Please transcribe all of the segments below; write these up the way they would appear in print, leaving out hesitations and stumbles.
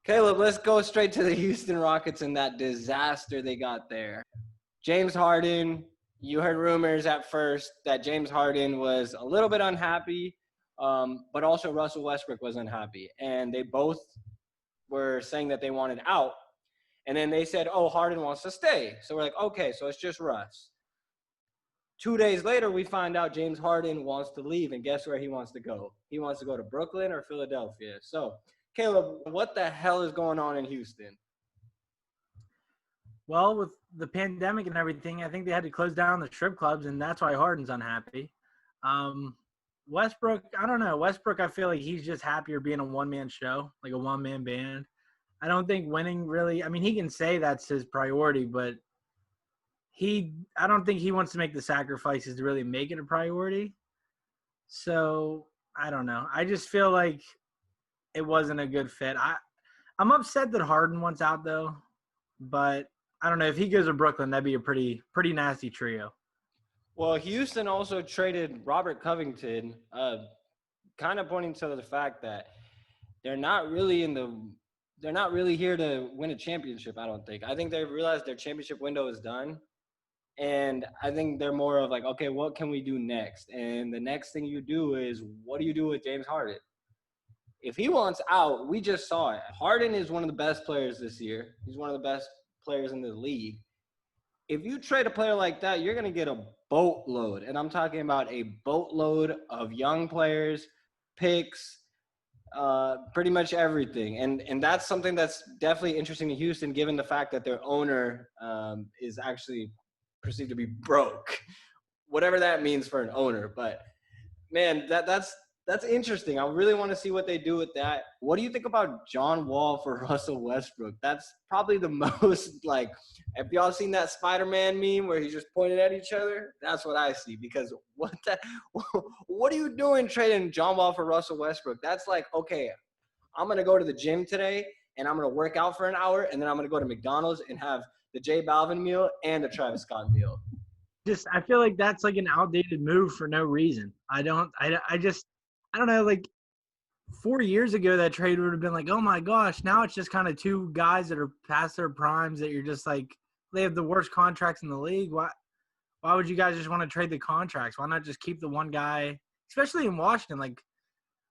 Caleb, let's go straight to the Houston Rockets and that disaster they got there. James Harden, you heard rumors at first that James Harden was a little bit unhappy, but also Russell Westbrook was unhappy. And they both were saying that they wanted out. And then they said, oh, Harden wants to stay. So we're like, okay, so it's just Russ. 2 days later, we find out James Harden wants to leave, and guess where he wants to go? He wants to go to Brooklyn or Philadelphia. So, Caleb, what the hell is going on in Houston? Well, with the pandemic and everything, I think they had to close down the strip clubs, and that's why Harden's unhappy. Westbrook, I don't know. Westbrook, I feel like he's just happier being a one-man show, like a one-man band. I don't think winning really – I mean, he can say that's his priority, but – I don't think he wants to make the sacrifices to really make it a priority. So, I don't know. I just feel like it wasn't a good fit. I'm upset that Harden wants out, though. But, I don't know. If he goes to Brooklyn, that'd be a pretty nasty trio. Well, Houston also traded Robert Covington, kind of pointing to the fact that they're not really here to win a championship, I don't think. I think they've realized their championship window is done. And I think they're more of like, okay, what can we do next? And the next thing you do is, what do you do with James Harden? If he wants out, we just saw it. Harden is one of the best players this year. He's one of the best players in the league. If you trade a player like that, you're going to get a boatload. And I'm talking about a boatload of young players, picks, pretty much everything. And that's something that's definitely interesting to Houston, given the fact that their owner is actually – perceived to be broke, whatever that means for an owner. But man, that's interesting. I really want to see what they do with that. What do you think about John Wall for Russell Westbrook? That's probably the most, like, have y'all seen that Spider-Man meme where he's just pointing at each other? That's what I see. Because what are you doing trading John Wall for Russell Westbrook? That's like, okay, I'm going to go to the gym today and I'm going to work out for an hour, and then I'm going to go to McDonald's and have the J Balvin meal and the Travis Scott meal. I feel like that's like an outdated move for no reason. I don't know, like 4 years ago that trade would have been like, oh my gosh, now it's just kind of two guys that are past their primes that you're just like, they have the worst contracts in the league. Why would you guys just want to trade the contracts? Why not just keep the one guy, especially in Washington? Like,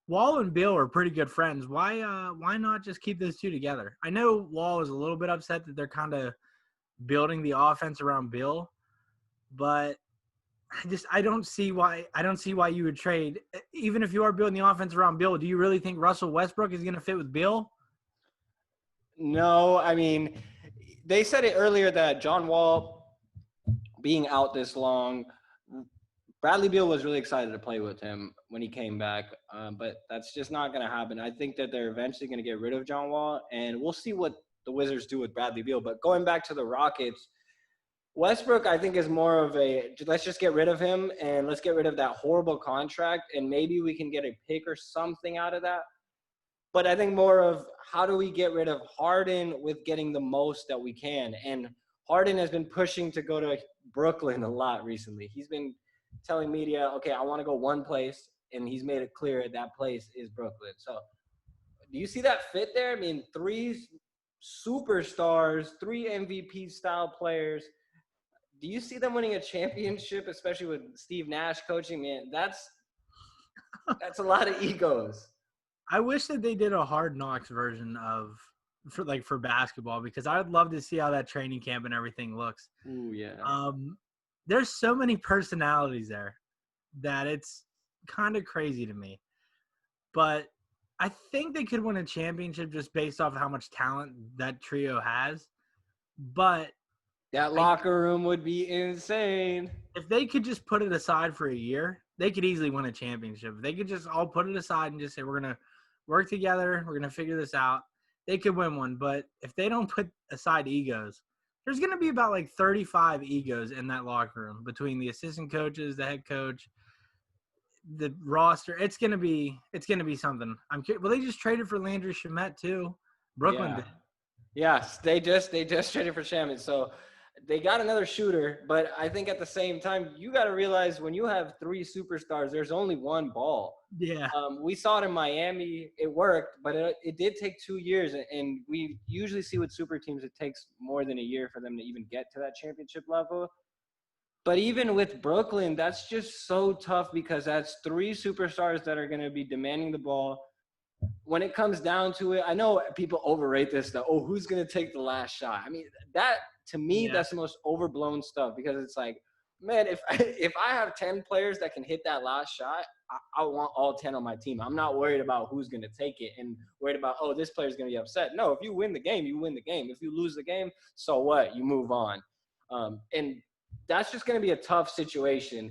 Wall and Bill are pretty good friends. Why not just keep those two together? I know Wall is a little bit upset that they're kind of building the offense around Bill, but I don't see why you would trade. Even if you are building the offense around Bill, do you really think Russell Westbrook is going to fit with Bill? No, I mean, they said it earlier that John Wall being out this long, Bradley Beal was really excited to play with him when he came back, but that's just not going to happen. I think that they're eventually going to get rid of John Wall, and we'll see what the Wizards do with Bradley Beal. But going back to the Rockets, Westbrook, I think, is more of a, let's just get rid of him and let's get rid of that horrible contract, and maybe we can get a pick or something out of that. But I think more of, how do we get rid of Harden with getting the most that we can? And Harden has been pushing to go to Brooklyn a lot recently. He's been telling media, okay, I want to go one place, and he's made it clear that place is Brooklyn. So do you see that fit there? I mean, 3 superstars, 3 MVP-style players. Do you see them winning a championship, especially with Steve Nash coaching? Man, that's a lot of egos. I wish that they did a Hard Knocks version for basketball, because I would love to see how that training camp and everything looks. Ooh, yeah. There's so many personalities there that it's kind of crazy to me. But I think they could win a championship just based off of how much talent that trio has. But that locker room would be insane. If they could just put it aside for a year, they could easily win a championship. If they could just all put it aside and just say, we're going to work together, we're going to figure this out, they could win one. But if they don't put aside egos, there's going to be about like 35 egos in that locker room between the assistant coaches, the head coach, the roster. It's going to be something. Well, they just traded for Landry Shamet too. Brooklyn did. Yes, they just traded for Shamet. So They got another shooter, but I think at the same time, you got to realize when you have three superstars, there's only one ball. Yeah. We saw it in Miami. It worked, but it did take 2 years. And we usually see with super teams, it takes more than a year for them to even get to that championship level. But even with Brooklyn, that's just so tough because that's three superstars that are going to be demanding the ball. When it comes down to it, I know people overrate this stuff. Oh, who's going to take the last shot? I mean, that to me, Yeah. that's the most overblown stuff because it's like, man, if I have 10 players that can hit that last shot, I want all 10 on my team. I'm not worried about who's going to take it and worried about, oh, this player's going to be upset. No, if you win the game, you win the game. If you lose the game, so what? You move on. And that's just going to be a tough situation.